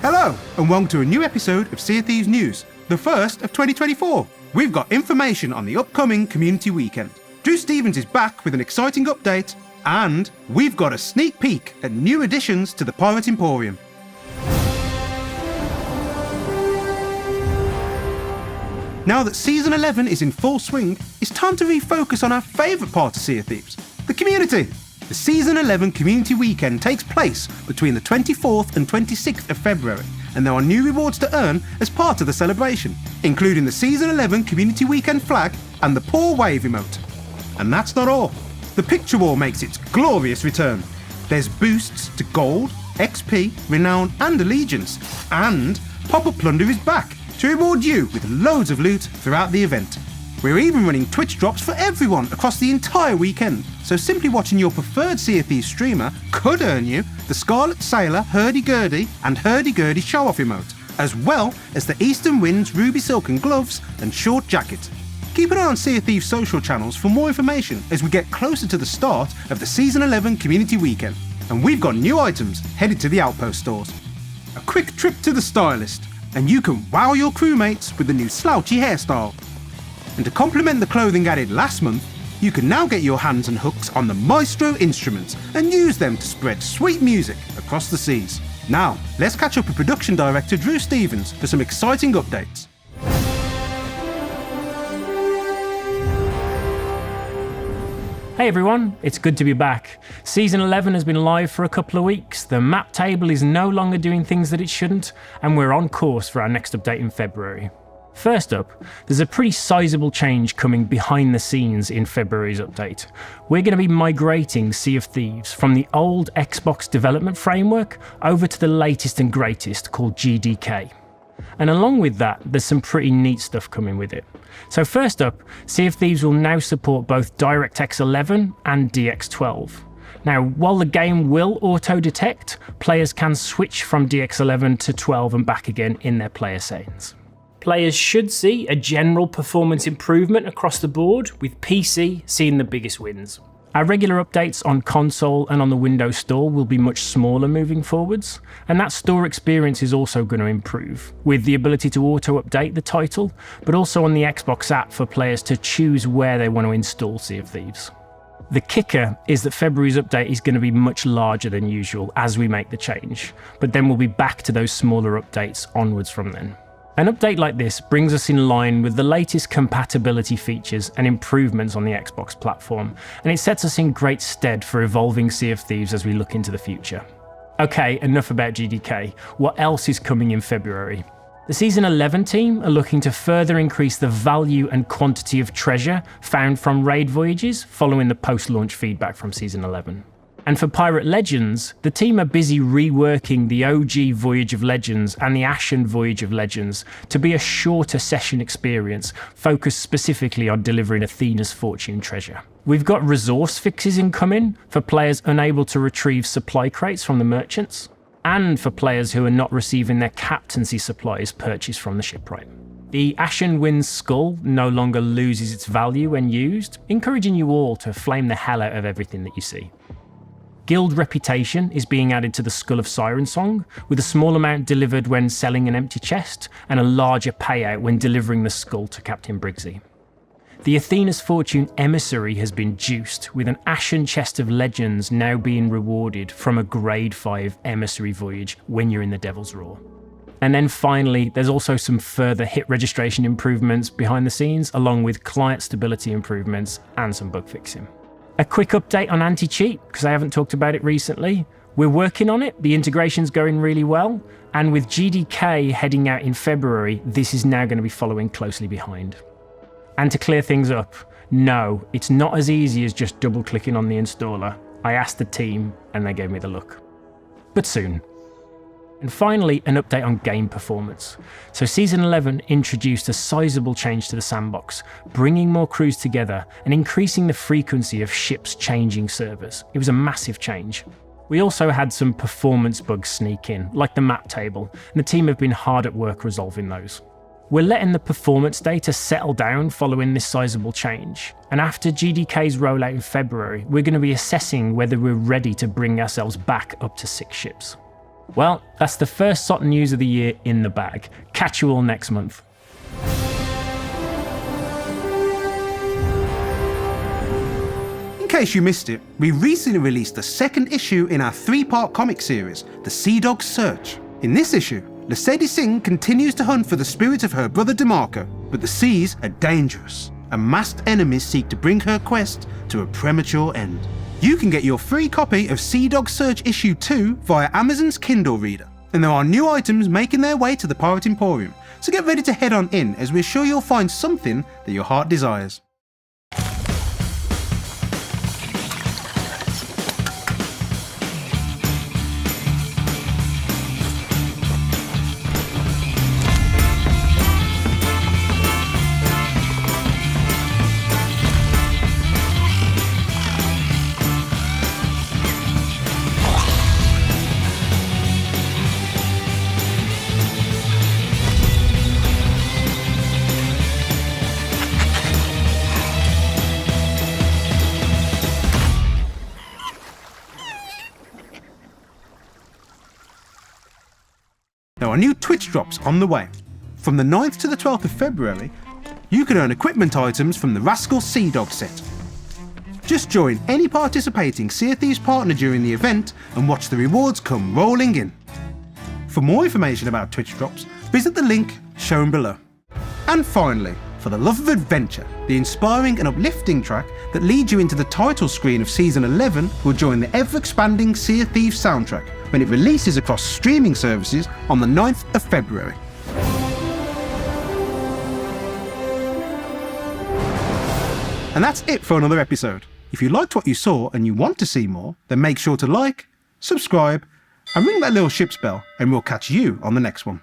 Hello, and welcome to a new episode of Sea of Thieves News, the first of 2024. We've got information on the upcoming community weekend. Drew Stevens is back with an exciting update, and we've got a sneak peek at new additions to the Pirate Emporium. Now that Season 11 is in full swing, it's time to refocus on our favourite part of Sea of Thieves, the community. The Season 11 Community Weekend takes place between the 24th and 26th of February, and there are new rewards to earn as part of the celebration, including the Season 11 Community Weekend flag and the Pour Wave emote. And that's not all. The picture wall makes its glorious return. There's boosts to gold, XP, renown and allegiance, and Pop-Up Plunder is back to reward you with loads of loot throughout the event. We're even running Twitch drops for everyone across the entire weekend, so simply watching your preferred Sea of Thieves streamer could earn you the Scarlet Sailor Hurdy-Gurdy and Hurdy-Gurdy show-off emote, as well as the Eastern Winds Ruby Silken gloves and short jacket. Keep an eye on Sea of Thieves social channels for more information as we get closer to the start of the Season 11 Community Weekend, and we've got new items headed to the Outpost stores. A quick trip to the stylist, and you can wow your crewmates with the new slouchy hairstyle. And to complement the clothing added last month, you can now get your hands and hooks on the Maestro instruments and use them to spread sweet music across the seas. Now, let's catch up with production director Drew Stevens for some exciting updates. Hey everyone, it's good to be back. Season 11 has been live for a couple of weeks, the map table is no longer doing things that it shouldn't, and we're on course for our next update in February. First up, there's a pretty sizable change coming behind the scenes in February's update. We're going to be migrating Sea of Thieves from the old Xbox development framework over to the latest and greatest called GDK. And along with that, there's some pretty neat stuff coming with it. So first up, Sea of Thieves will now support both DirectX 11 and DX12. Now, while the game will auto-detect, players can switch from DX11 to 12 and back again in their player settings. Players should see a general performance improvement across the board, with PC seeing the biggest wins. Our regular updates on console and on the Windows Store will be much smaller moving forwards, and that store experience is also going to improve, with the ability to auto-update the title, but also on the Xbox app for players to choose where they want to install Sea of Thieves. The kicker is that February's update is going to be much larger than usual as we make the change, but then we'll be back to those smaller updates onwards from then. An update like this brings us in line with the latest compatibility features and improvements on the Xbox platform, and it sets us in great stead for evolving Sea of Thieves as we look into the future. Okay, enough about GDK. What else is coming in February? The Season 11 team are looking to further increase the value and quantity of treasure found from Raid Voyages following the post-launch feedback from Season 11. And for Pirate Legends, the team are busy reworking the OG Voyage of Legends and the Ashen Voyage of Legends to be a shorter session experience focused specifically on delivering Athena's Fortune treasure. We've got resource fixes incoming for players unable to retrieve supply crates from the merchants, and for players who are not receiving their captaincy supplies purchased from the shipwright. The Ashen Wind's skull no longer loses its value when used, encouraging you all to flame the hell out of everything that you see. Guild Reputation is being added to the Skull of Sirensong, with a small amount delivered when selling an empty chest, and a larger payout when delivering the skull to Captain Briggsy. The Athena's Fortune Emissary has been juiced, with an Ashen Chest of Legends now being rewarded from a Grade 5 Emissary Voyage when you're in the Devil's Roar. And then finally, there's also some further hit registration improvements behind the scenes, along with client stability improvements and some bug fixing. A quick update on anti-cheat, because I haven't talked about it recently. We're working on it, the integration's going really well, and with GDK heading out in February, this is now going to be following closely behind. And to clear things up, no, it's not as easy as just double-clicking on the installer. I asked the team, and they gave me the look. But soon. And finally, an update on game performance. So Season 11 introduced a sizable change to the sandbox, bringing more crews together and increasing the frequency of ships changing servers. It was a massive change. We also had some performance bugs sneak in, like the map table, and the team have been hard at work resolving those. We're letting the performance data settle down following this sizable change, and after GDK's rollout in February, we're going to be assessing whether we're ready to bring ourselves back up to 6 ships. Well, that's the first SOT news of the year in the bag. Catch you all next month. In case you missed it, we recently released the second issue in our 3-part comic series, The Sea Dog's Search. In this issue, Lesedi Singh continues to hunt for the spirit of her brother DeMarco, but the seas are dangerous, and masked enemies seek to bring her quest to a premature end. You can get your free copy of Sea Dog Search Issue 2 via Amazon's Kindle reader, and there are new items making their way to the Pirate Emporium, so get ready to head on in as we're sure you'll find something that your heart desires. There are new Twitch drops on the way. From the 9th to the 12th of February, you can earn equipment items from the Rascal Sea Dog set. Just join any participating Sea of Thieves partner during the event and watch the rewards come rolling in. For more information about Twitch drops, visit the link shown below. And finally, for the love of adventure, the inspiring and uplifting track that leads you into the title screen of Season 11 will join the ever-expanding Sea of Thieves soundtrack when it releases across streaming services on the 9th of February. And that's it for another episode. If you liked what you saw and you want to see more, then make sure to like, subscribe, and ring that little ship's bell, and we'll catch you on the next one.